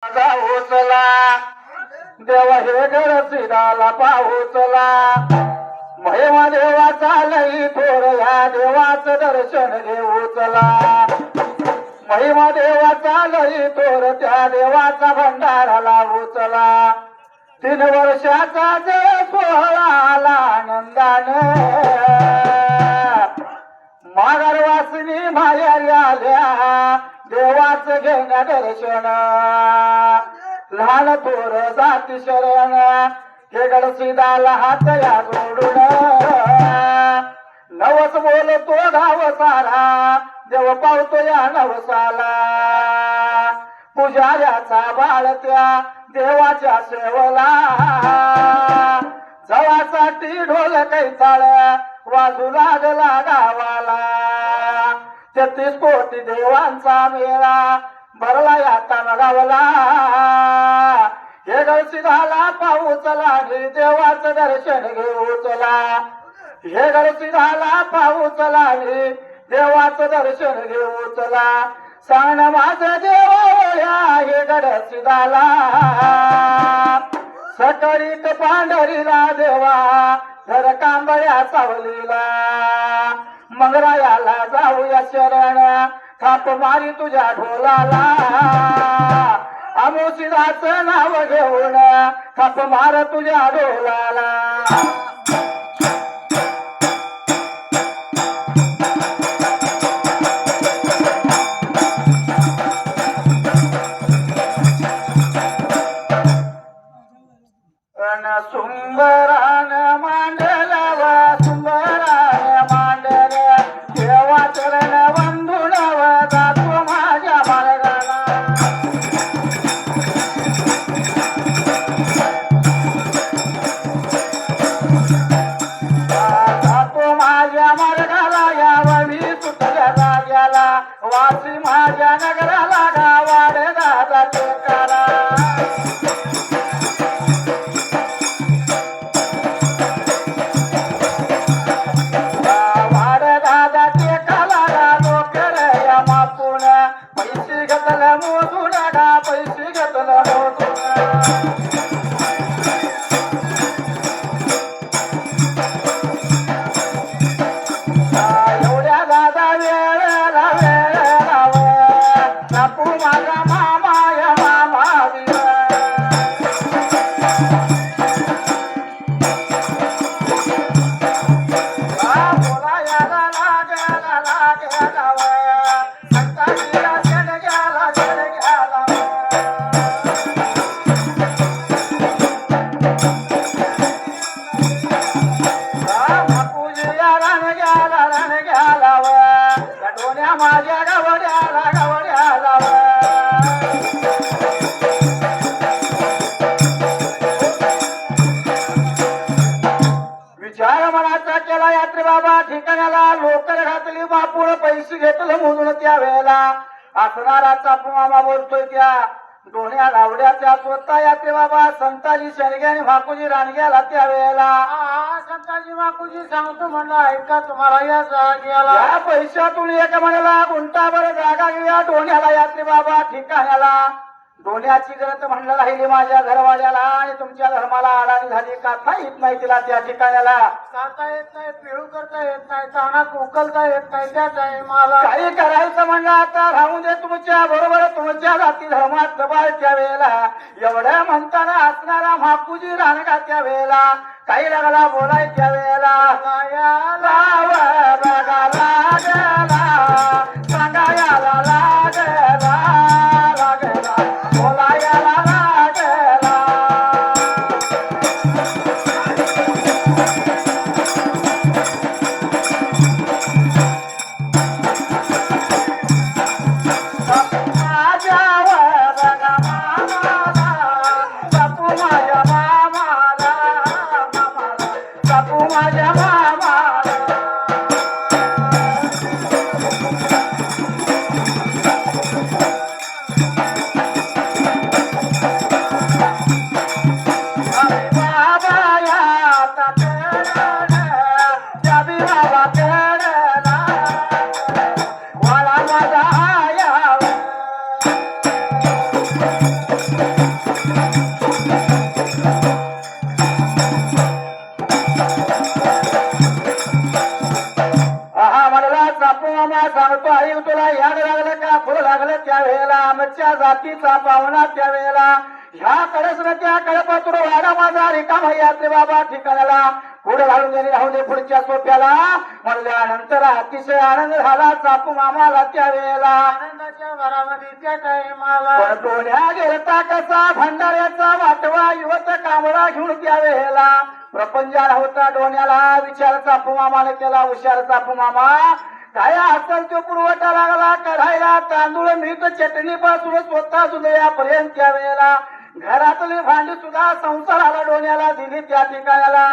उचला देवा हे घर सिदाला पाहुचला महिमा देवाचा लई थोर ह्या देवाचं दर्शन घेऊ चला महिमा देवाचा लई थोर त्या देवाचा भंडाराला उचला 3 वर्षाचा जे सोहळा आनंदाने माघारवासिनी माहेरी आल्या देवाचं घेण्या दर्शन लहान थोर जाती शरण हे गडसिदाला हात या जोडून नवस बोलतो गाव सारा देव पावतो या नवसाला पुजाऱ्याचा बाळ त्या देवाच्या सेवला जवासाठी ढोल कैताळ वाजू लागला गावाला 33 कोटी देवांचा मेळा भरला या गावाला हे गडसिदाला पाऊचला आणि देवाचं दर्शन घेऊ चला हे गडसिदाला पाऊचला आणि देवाचं दर्शन घेऊ चला सांग माझं देवा हे गडसिदाला सकळीत पांढरीला देवा धर कांबळ्या सावलीला मंगरायाला जाऊया शरण थाप मारी तुझ्या ढोलाला अमोसिदाचं नाव घेऊन थाप मार तुझ्या ढोलाला सुंदरान मांडलव सुंदरान मांडल देवा चरण वंदुनव जातो माझ्या मार्गाला जातो माझ्या मार्गाला यावं सुटल्या जाग्याला वासी माझ्या नगराला गावाड दादा टेकाला माझ्या गावड्याला गावड्याला विचार मनाचा केला यात्रे बाबा ठिकाणाला लोकर घातली बापून पैसे घेतलं म्हणून त्या वेळेला असणारा चापू मामा बोलतोय त्या दोन्या लावड्याच्या स्वतः यात्रे बाबा संताजी शेणगे आणि माकुजी रानग्याला त्या वेळेला संताजी माकुजी सांगतो म्हणलं ऐका तुम्हाला या जागेला या पैशातून एक म्हणाला गुंटाभर जागा घेऊया डोण्याला यात्रे बाबा ठिकाण्याला डोण्याची गरज म्हणलं राहिली माझ्या घरवाड्याला आणि तुमच्या धर्माला अडाणी झाली काथा येत नाही तिला त्या ठिकाण्याला काथा येत नाही पिळू करता येत नाही चाणात उकलता येत नाही त्या टाइमाला काही करायचं म्हणलं आता राहून दे तुमच्या बरोबर तुमच्या जाती धर्मात जबाळ त्या वेळेला एवढ्या म्हणताना असणारा माकुजी रानगा त्या वेळेला काही लागला बोलाय त्या वेळेला सांगायला लागला बोलायला लागला माझ्या मामाला मातीचा पावना त्यावेळेला ह्या कळसरच्या कळपातूर वाडा माझा रिकामा यात्रे बाबा ठिकाणाला पुढे घालून गेली राहू दे पुढच्या सोप्याला म्हणल्यानंतर अतिशय आनंद झाला चापू मामाला त्यावेळेला आनंदाच्या भरामध्ये त्या टाइमाला पण डोळ्या गेलता कसा भंडाऱ्याचा वाटवा युवत कांबळा घेऊन त्यावेळेला प्रपंचाला होता डोण्याला विचार चापू मामाने केला हुशार चापू मामा काय असेल तो पुरवठा लागला कढायला तांदूळ मीठ चटणी पासून स्वतः जुलयापर्यंत त्यावेळेला घरातली भांडी सुद्धा संसाराला डोण्याला दिली त्या ठिकाणाला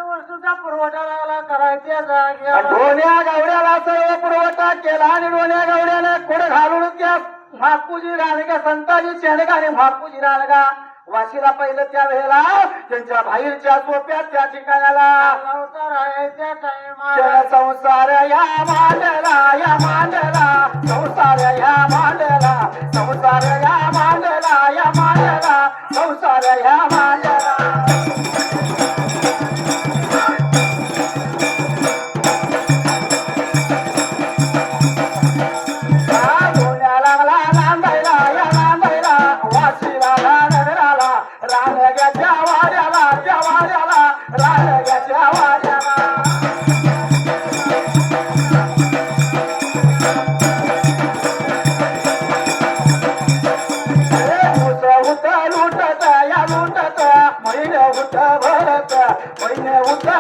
वस्तूचा पुरवठा लागला करायच्या जागेवर डोण्या गावड्याला सर्व पुरवठा केला आणि डोण्या गावड्याने कुठे घालून त्या म्हापूजी रानगा संताजी शेणगा आणि म्हापूजी रानगा वाशीला पहिलं त्या वेळेला त्यांच्या बाहेरच्या सोप्यात त्या ठिकाणाला राहायच्या टाइमाला संसार या मांडला संसार या मांडला संसार या मांडला संसार या मांडला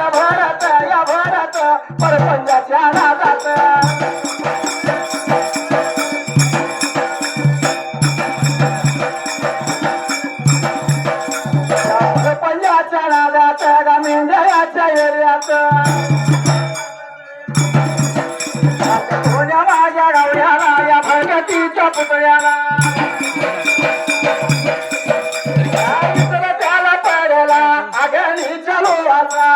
भरत या भरत परपंचाच्या नादात परपंचाच्या नादात मेंढ्याच्या एरियात कोण्या माझ्या गावड्याला या भगतीच्या पुतळ्याला त्याला पडला आगणीच्या लोहाचा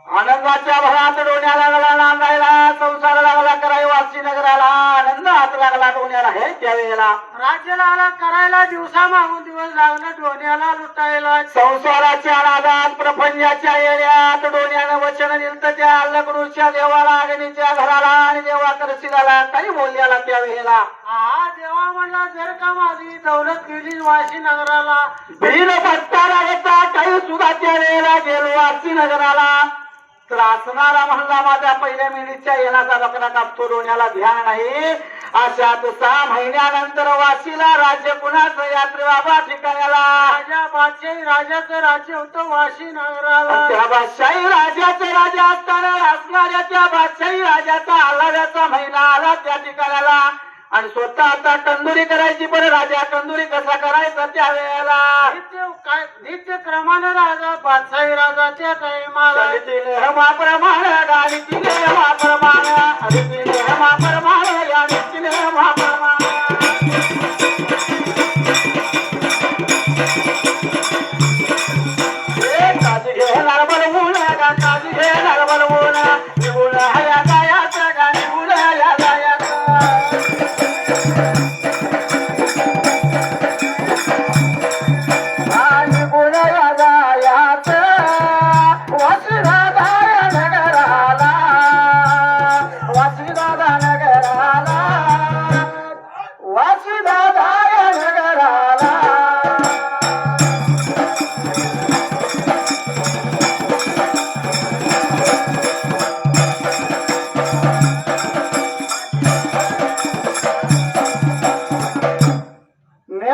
आनंदाच्या भरात डोण्याला लागला नांदायला संसार लागला कराय वासी नगराला आनंद हात लागला डोण्याला हे त्यावेळेला राज्याला आला करायला दिवसा मागून दिवस लागला डोण्याला लुटायला संसाराच्या नादात प्रपंचाच्या एरियात डोण्यानं वचन दिलं त्या लग्नूच्या देवाला अग्नीच्या घराला आणि देवा करशिलाला काही बोलल्याला त्यावेळेला हा देवा म्हणला जर का माझी दौलत गेली वाशी नगराला भील पत्ता लागता काही सुद्धा त्या वेळेला गेलो वासी नगराला तर असणारा म्हणला माझ्या पहिल्या मिनिटच्या येण्याचा बकरा कापतो डोण्याला ध्यान नाही अशात 6 महिन्यानंतर वाशीला राज्य कुणाचं यात्रे बाबा ठिकाणाला राजा बादशाही राजाचं राज्य होतं वाशी नगराला त्या बादशाही राजाचं राजा असताना असणाऱ्या त्या बादशाही राजाचा आलाव्याचा महिना आला त्या ठिकाणाला आणि स्वतः आता तंदुरी करायची पण राजा तंदुरी कसा करायचा त्या वेळेला नित्य क्रमाने राजा बादशाही राजाच्या टाइमाला नियमाप्रमाणे गाडीची नियमाप्रमाणे नियमाप्रमाणे गाडीची नियमाप्रमाणे काजी घेणार बलवून काजी घेणार बलवून निवून हया गायाचं गाणी गुण हया गायाचं आणि गुण या गायाचं वाशीदादा नगराला वाशीदादा नगराला वाशीदादा नगराला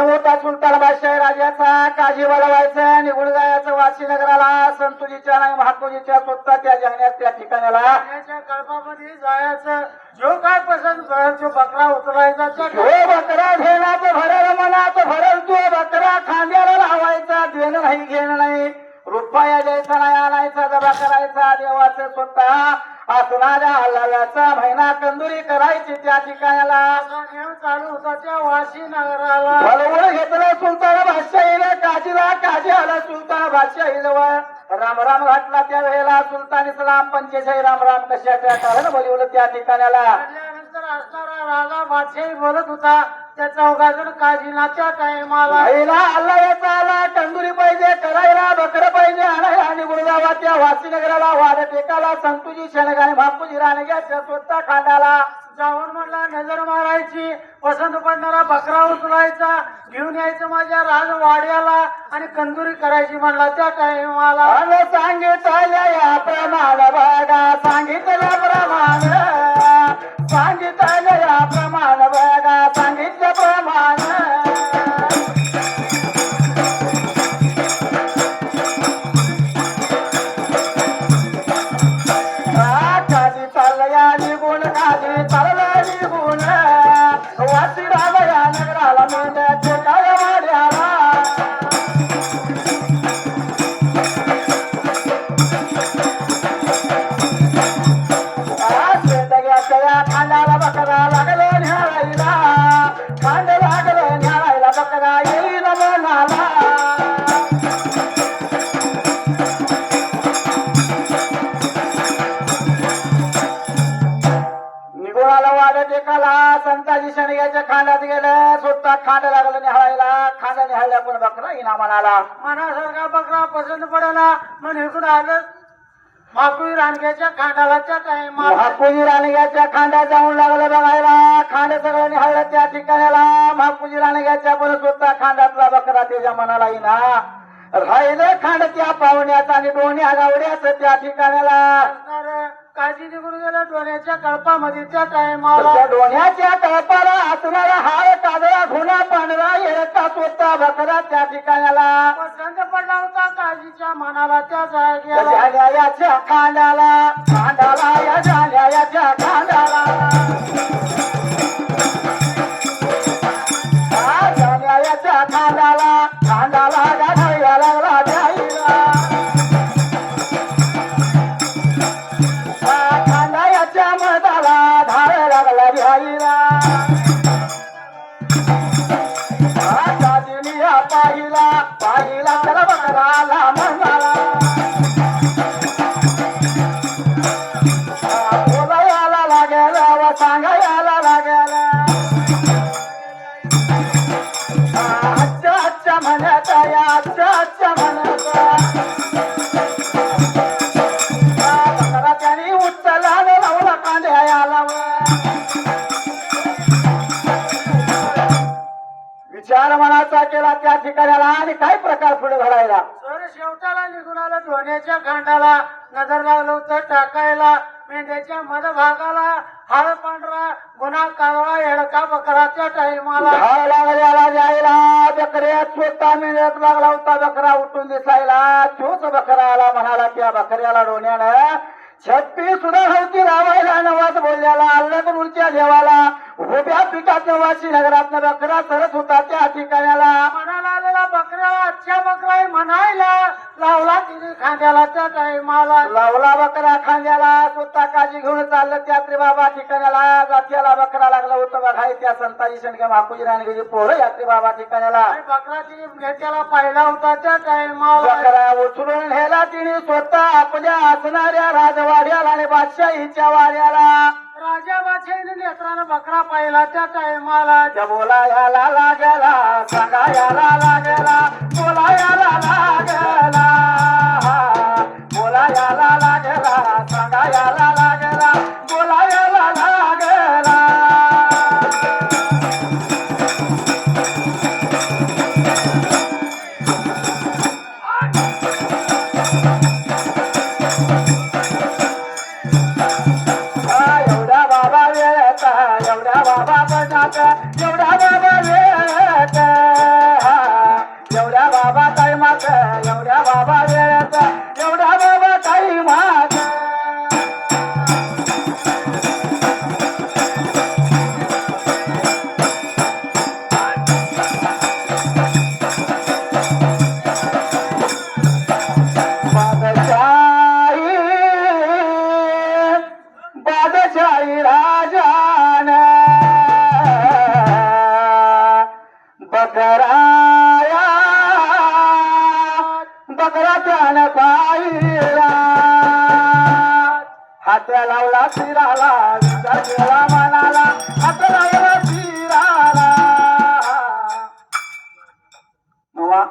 होता सुलतान बादशाह राजाचा काजी वळवायचं निघून जायचं वाशी नगराला संतुजीच्या नाही महातुजीच्या स्वतः त्या जंगल्यात त्या ठिकाणाला कल्पामध्ये जायचं जो काय पसंत करेल तो बकरा उतरायचा जो बकरा घेण्याचं भरेल मनात भरेल तो बकरा खांद्याला लावायचा देणं नाही घेणं नाही रुपया द्यायचा नाही आणायचा जबा करायचा देवाचं स्वतः असणाऱ्या हल्ल्याचा महिना कंदुरी करायची त्या ठिकाणाला चालू होता त्या वाशी नगराला बरोबर घेतलं सुलतान बादशाहीने काजीला काजी आला सुलतान बादशाही जवळ राम राम घातला त्या वेळेला सुलतान इस्लाम पंचेचाळीस राम राम कशाच्या कारण बोलवलं त्या ठिकाणाला नंतर असणारा राजा बादशाही बोलत होता त्या चौघाजण काजीनाच्या टाइमाला अल्ला याचा आला तंदुरी पाहिजे करायला बकर पाहिजे आणायला आणि गुरुगावा त्या वासीनगराला वाड टेकाला संतुजी शनगाने बापूजी राणग्याच्या स्वतः खांडाला जाऊन म्हणला नजर मारायची, पसंत पडणारा बकरा उचलायचा, घेऊन यायचं माझ्या राजवाड्याला आणि कंदुरी करायची म्हणला त्या टाइमाला. अरे सांगितल्या प्रमाण बघा, सांगितल्या प्रमाण, सांगितल्या प्रमाण बघा, सांगितल्या प्रमाण. खाली चालल्या निघून, खाली चालल्या निघून, वासी रावया नगराला मेंढ्याचे काय वाड्याला. खांडाला बकरा लागलो न्यायला, खांड लागलो न्यायला, बकरा येईल मनाला. निगोळाला वाढत एकाला संताजी शनियाच्या खांडात गेलं, स्वतः खांड लागलं निहाळायला, खांड निहाळल्या पण बकरा इनामानाला. मनासारखा बकरा पसंत पडला म्हणून इकडून आलं माकुळी रानग्याच्या खांडाला त्या टाइमाला. महापूजी रानग्याच्या खांड्यात जाऊन लागलं बघायला, खांड सगळं निहाळलं त्या ठिकाणाला. महापूजी रानग्याच्या पण स्वतः खांडातला बकरा त्याच्या मनाला येईना. राहिलं खांड त्या पाहुण्याचा आणि दोन्ही गावड्याच त्या ठिकाणाला. काळजी निघून गेलं डोळ्याच्या कळपामध्ये त्या टाइमाला. त्या डोण्याच्या कळपाला असणारा हार काजळा घुणा पांढरा येडका स्वतः बकरा त्या ठिकाणाला. पसंत पडला होता काळजीच्या मनाला त्या जाग्याला. जाण्याच्या खांडाला, खांडाला या जाण्याच्या खांडाला, जाण्याच्या खांडाला, खांडाला गाठायला लागला जाईला. खांडाच्या मधाला धार लागला घ्यायला. दादिनिया पाहिला, पाहिला त्याला बकराला म्हणाला. बोलायला लागेल व सांगायला लागेल. अच्छा अच्छा म्हणत या, अच्छा अच्छा म्हणत. बकरा त्याने उचला लावला कांद्याला. विचार मनाचा केला त्या ठिकाणाला आणि काय प्रकार पुढे घडायला. तर शेवटाला निघून आलं डोण्याच्या खांडाला. नजर लागलं होतं टाकायला मेंढ्याच्या मधभागाला. हाळ पांढरा गुन्हा कावळा येडका बकरा त्या टाइमाला. धाव लागल्याला जायला बकऱ्या स्वतः मेंढ्यात लागला होता. बकरा उठून दिसायला तोच बकरा आला म्हणाला. त्या बकऱ्याला डोण्यानं छत्ती सुद्धा होती लावायला. नवाज बोलल्याला अल्लगुरच्या देवाला. उभ्या पिकात वाशी नगरात बकरा सरत होता त्या ठिकाणाला. म्हणाला आलेला बकऱ्याला अच्छा बकरा आहे म्हणायला लावला तिने खांद्याला त्या टाइमाला. लावला बकरा खांद्याला. स्वतः काळजी घेऊन चाललं त्या बाबा ठिकाणाला. जात्याला बकरा लागला होतं बघाय त्या संताजी शनके माकुजी रानगेची पोरं यात्री बाबा ठिकाणाला. बकरा तिने घेत्याला पाहिला होता त्या टाइमाला. बकरा उचलून नेला तिने स्वतः आपल्या असणाऱ्या राजवाड्याला आणि बादशाहीच्या वाड्याला. राजा बादशाहीने नेत्रानं बकरा पाहिला त्या टाइमाला. बोलायला लागला, सांगायला लागला, बोलायला लागला, बोलायला लागला, सांगायला लागला, बोलायला लागला. एवढा बाबा वेळेचा, एवढा बाबा बनाचा, एवढा बाबा वेळेचा, एवढा बाबा टाइमाचा, एवढा बाबा वेळेचा, एवढा बाबा टाइमाचा. बादशाही राजान बकराया, बकरा त्यानं पाहिला. हात लावला शिराला, विचार केला मनाला, हात लावला शिराला. नवा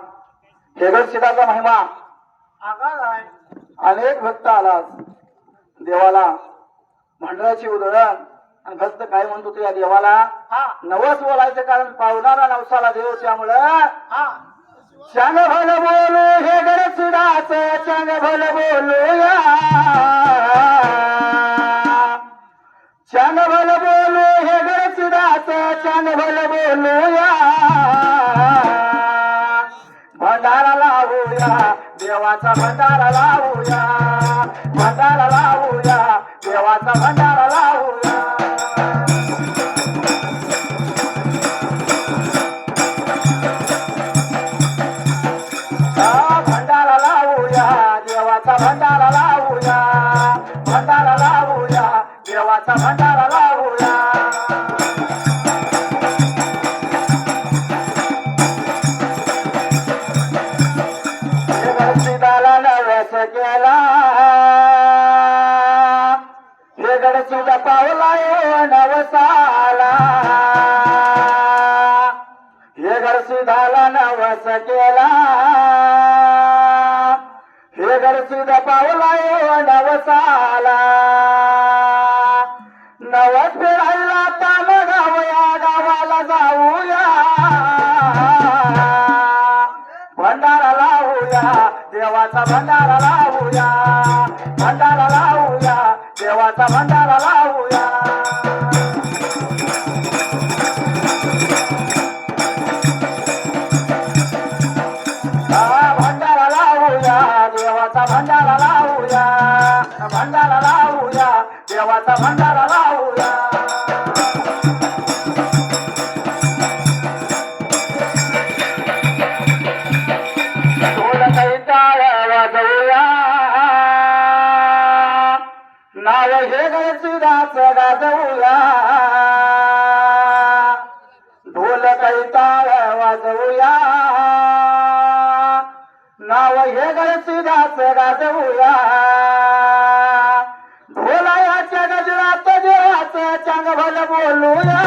हेगडशिराचा महिमा आगाज आहे. अनेक भक्त आला देवाला भंडाराची उधळण आणि भक्त काय म्हणतो तो या देवाला हा नवस बोलायचं कारण पावणारा नवसाला देव त्यामुळं हा चांग भल बोलू हे गणसिदाच चांग भल बोलूया चांग भल बोलू हे गणसिदाच चांग भल बोलूया भंडारा लावूया देवाचा भंडारा लावूया भंडारा लावूया देवाचा भंडारा लावूया भंडारा लावूया देवाचा भंडारा लावूया भंडारा लावूया देवाचा भंडारा लावूया गडचिदाला नवस केला हे गडचिदा पावला यो नवसाला हे गडचिदाला नवस केला हे गडचिदा पावला यो नवसाला नवस फेरायला ताम गावया गावाला जाऊया भंडारा लावूया देवाचा भंडारा लावूया भंडारा लावूया देवाचा भंडारा लावूया भंडारा लावूया देवाचा भंडारा लावूया भंडारा लावूया देवाचा भंडारा लावूया वाजवूया नाव हे गणसिदाच गाजवूया ढोल कैताळ वाजवूया नाव हे गणसिदाच गाजवूया ढोलायाच्या गजरात देवाचं चांग भल बोलूया